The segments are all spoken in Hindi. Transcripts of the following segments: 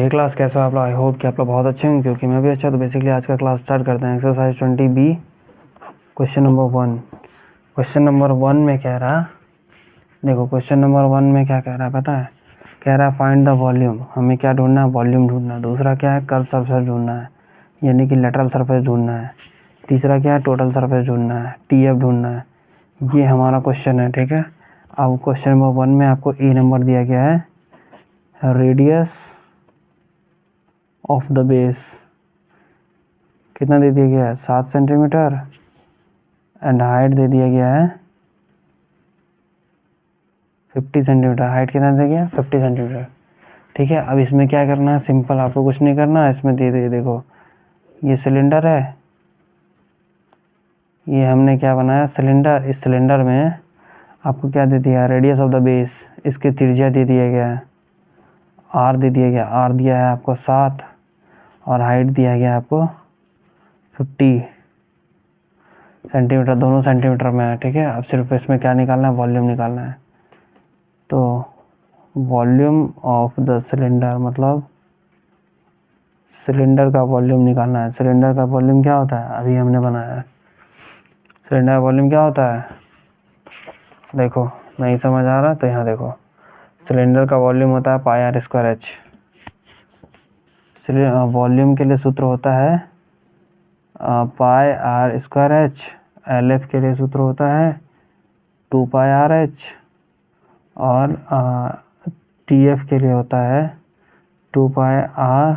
हे क्लास, कैसे हो आप लोग? आई होप कि आप लोग बहुत अच्छे होंगे, क्योंकि मैं भी अच्छा। तो बेसिकली आज का क्लास स्टार्ट करते हैं। Exercise 20B question number 1। Question number 1 में कह रहा, देखो क्वेश्चन नंबर 1 में क्या कह रहा है पता है? कह रहा है फाइंड द वॉल्यूम। हमें क्या ढूंढना है? वॉल्यूम ढूंढना है। दूसरा क्या है? कर्व सरफेस ढूंढना है, यानी कि लेटरल सरफेस ढूंढना है। तीसरा क्या है? टोटल सरफेस ढूंढना है, TF ढूंढना है। ये हमारा क्वेश्चन है, ठीक है। अब क्वेश्चन नंबर 1 में आपको ए नंबर दिया गया है, रेडियस ऑफ द बेस कितना दे दिया गया है? 7 सेंटीमीटर। एंड हाइट दे दिया गया है 50 सेंटीमीटर। हाइट कितना दे गया? 50 सेंटीमीटर, ठीक है। अब इसमें क्या करना है? सिंपल, आपको कुछ नहीं करना है। इसमें दे दिए, देखो ये सिलेंडर है, ये हमने क्या बनाया? सिलेंडर। इस सिलेंडर में आपको क्या दे दिया? रेडियस ऑफ द बेस, इसके त्रिज्या दे दिया गया है, R दे दिया गया। R दिया है आपको 7 और हाइट दिया गया आपको 50 सेंटीमीटर। दोनों सेंटीमीटर में है, ठीक है। अब सिर्फ इसमें क्या निकालना है? वॉल्यूम निकालना है। तो वॉल्यूम ऑफ द सिलेंडर, मतलब सिलेंडर का वॉल्यूम निकालना है। सिलेंडर का वॉल्यूम क्या होता है? अभी हमने बनाया है। सिलेंडर का वॉल्यूम क्या होता है? देखो, नहीं समझ आ रहा तो यहाँ देखो, सिलेंडर का वॉल्यूम होता है pi R square H. Volume के लिए सूत्र होता है pi R square H. LF के लिए सूत्र होता है 2 पाई आर एच। और TF के लिए होता है 2 pi R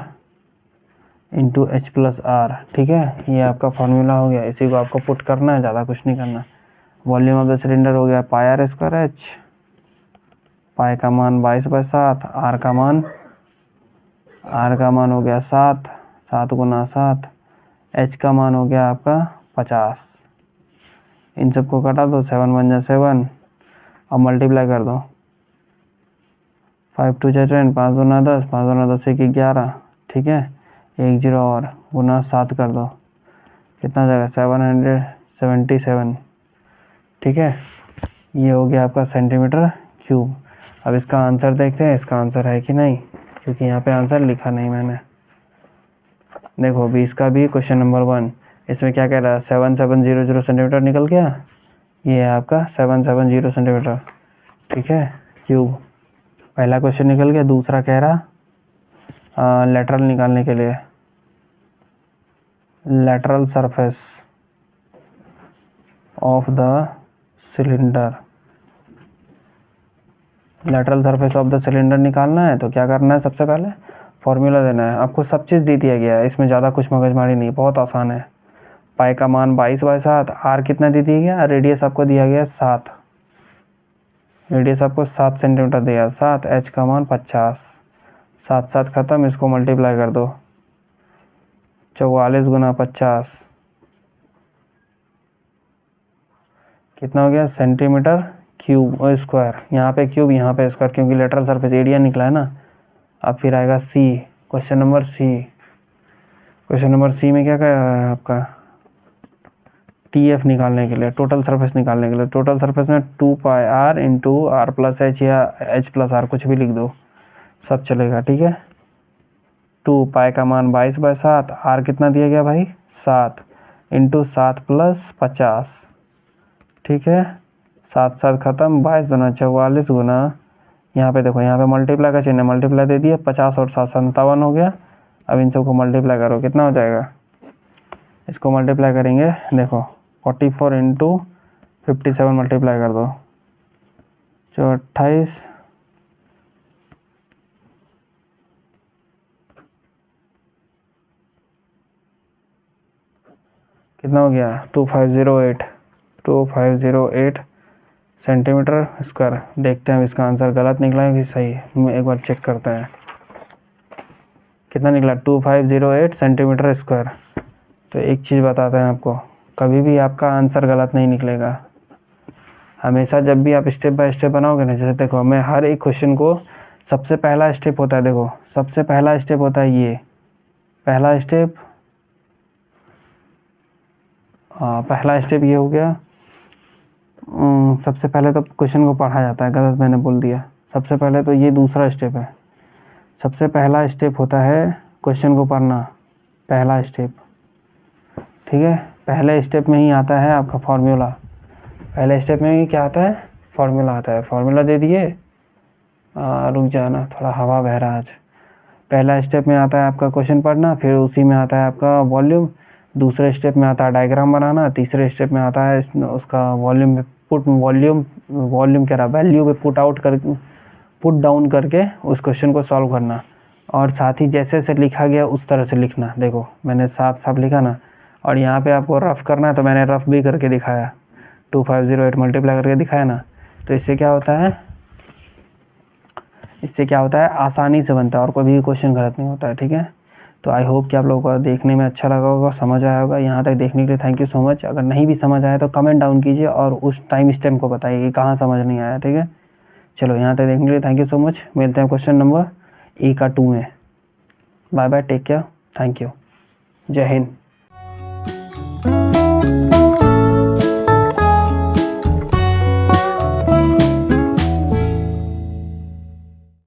into H plus R, ठीक है। ये आपका फॉर्मूला हो गया, इसी को आपको पुट करना है, ज़्यादा कुछ नहीं करना। वॉल्यूम ऑफ द सिलेंडर हो गया पाई आर स्क्वायर एच। पाई का मान 22/7, आर का मान हो गया 7, 7 गुना 7। एच का मान हो गया आपका 50। इन सबको कटा दो, 7 × 1 = 7 और मल्टीप्लाई कर दो। 5 × 2 = 10, 5 दूना 10, 5 दूना 10 1 11, ठीक है। 1 0 और गुना 7 कर दो, कितना जाएगा? 777, ठीक है। ये हो गया आपका सेंटीमीटर क्यूब। अब इसका आंसर देखते हैं, इसका आंसर है कि नहीं, क्योंकि यहाँ पे आंसर लिखा नहीं मैंने। देखो 20 का भी क्वेश्चन नंबर 1, इसमें क्या कह रहा है? 7700 सेंटीमीटर निकल गया। ये है आपका 770 सेंटीमीटर, ठीक है, क्यूब। पहला क्वेश्चन निकल गया। दूसरा कह रहा लेटरल निकालने के लिए, lateral surface of the cylinder. Lateral surface of the cylinder निकालना है तो क्या करना है? सबसे पहले फॉर्मूला देना है। आपको सब चीज़ दे दिया गया है, इसमें ज़्यादा कुछ मगजमारी नहीं, बहुत आसान है। पाई का मान 22/7, आर कितना दे दिया गया? रेडियस आपको दिया गया 7, रेडियस आपको 7 सेंटीमीटर दिया 7। एच का मान 50, 7 7 खत्म, इसको मल्टीप्लाई कर दो, 44 गुना 50 कितना हो गया? सेंटीमीटर क्यूब और स्क्वायर। यहाँ पे क्यूब, यहाँ पे स्क्वायर, क्योंकि लेटरल सरफेस एरिया निकला है ना। अब फिर आएगा C, question number C. Question number C में क्या कह रहा है आपका? TF निकालने के लिए, टोटल सरफेस निकालने के लिए। टोटल सरफेस में 2 pi R into R plus H या एच प्लस आर, कुछ भी लिख दो, सब चलेगा, ठीक है। 2 पाई का मान 22/7, आर कितना दिया गया भाई? 7 इंटू 7 + 50, ठीक है। 7 7 खत्म, 22 दूना 44 गुना, यहाँ पे देखो, यहाँ पे मल्टीप्लाई का चिन्ह है, मल्टीप्लाई दे दिया। 50 और 7 57 हो गया। अब इन सबको मल्टीप्लाई करो, कितना हो जाएगा? इसको मल्टीप्लाई करेंगे, देखो 44 इंटू 57 मल्टीप्लाई कर दो, जो 28, कितना हो गया? 2508 सेंटीमीटर स्क्वायर। देखते हैं इसका आंसर गलत निकला है कि सही, एक बार चेक करते हैं। कितना निकला? 2508 सेंटीमीटर स्क्वायर। तो एक चीज़ बताते हैं आपको, कभी भी आपका आंसर गलत नहीं निकलेगा। हमेशा जब भी आप स्टेप बाय स्टेप बनाओगे ना, जैसे देखो मैं हर एक क्वेश्चन को, सबसे पहला स्टेप होता है, देखो सबसे पहला स्टेप होता है ये, पहला स्टेप ये हो गया। सबसे पहले तो क्वेश्चन को पढ़ा जाता है, गलत मैंने बोल दिया। सबसे पहले तो ये दूसरा स्टेप है, सबसे पहला स्टेप होता है क्वेश्चन को पढ़ना, पहला स्टेप, ठीक है। पहले स्टेप में ही आता है आपका फॉर्मूला, पहले स्टेप में ही क्या आता है, फॉर्मूला आता है। फॉर्मूला दे दिए, रुक जाना, थोड़ा हवा बह रहा है आज। पहला स्टेप में आता है आपका क्वेश्चन पढ़ना, फिर उसी में आता है आपका वॉल्यूम, दूसरे स्टेप में आता है डायग्राम बनाना, तीसरे स्टेप में आता है उसका वॉल्यूम वॉल्यूम कह रहा वैल्यू पे पुट डाउन करके उस क्वेश्चन को सॉल्व करना। और साथ ही जैसे से लिखा गया उस तरह से लिखना। देखो मैंने साफ साफ लिखा ना, और यहाँ पे आपको रफ करना है तो मैंने रफ भी करके दिखाया, 2508 मल्टीप्लाई करके दिखाया ना। तो इससे क्या होता है, आसानी से बनता है और कोई भी क्वेश्चन गलत नहीं होता है, ठीक है। तो आई होप कि आप लोगों को देखने में अच्छा लगा होगा, समझ आया होगा। यहाँ तक देखने के लिए थैंक यू सो मच। अगर नहीं भी समझ आया तो कमेंट डाउन कीजिए और उस टाइम स्टेप को बताइए कि कहाँ समझ नहीं आया, ठीक है। चलो यहाँ तक देखने के लिए थैंक यू सो मच। मिलते हैं क्वेश्चन नंबर E का 2 में। Bye bye, take care, thank you, जय हिंद।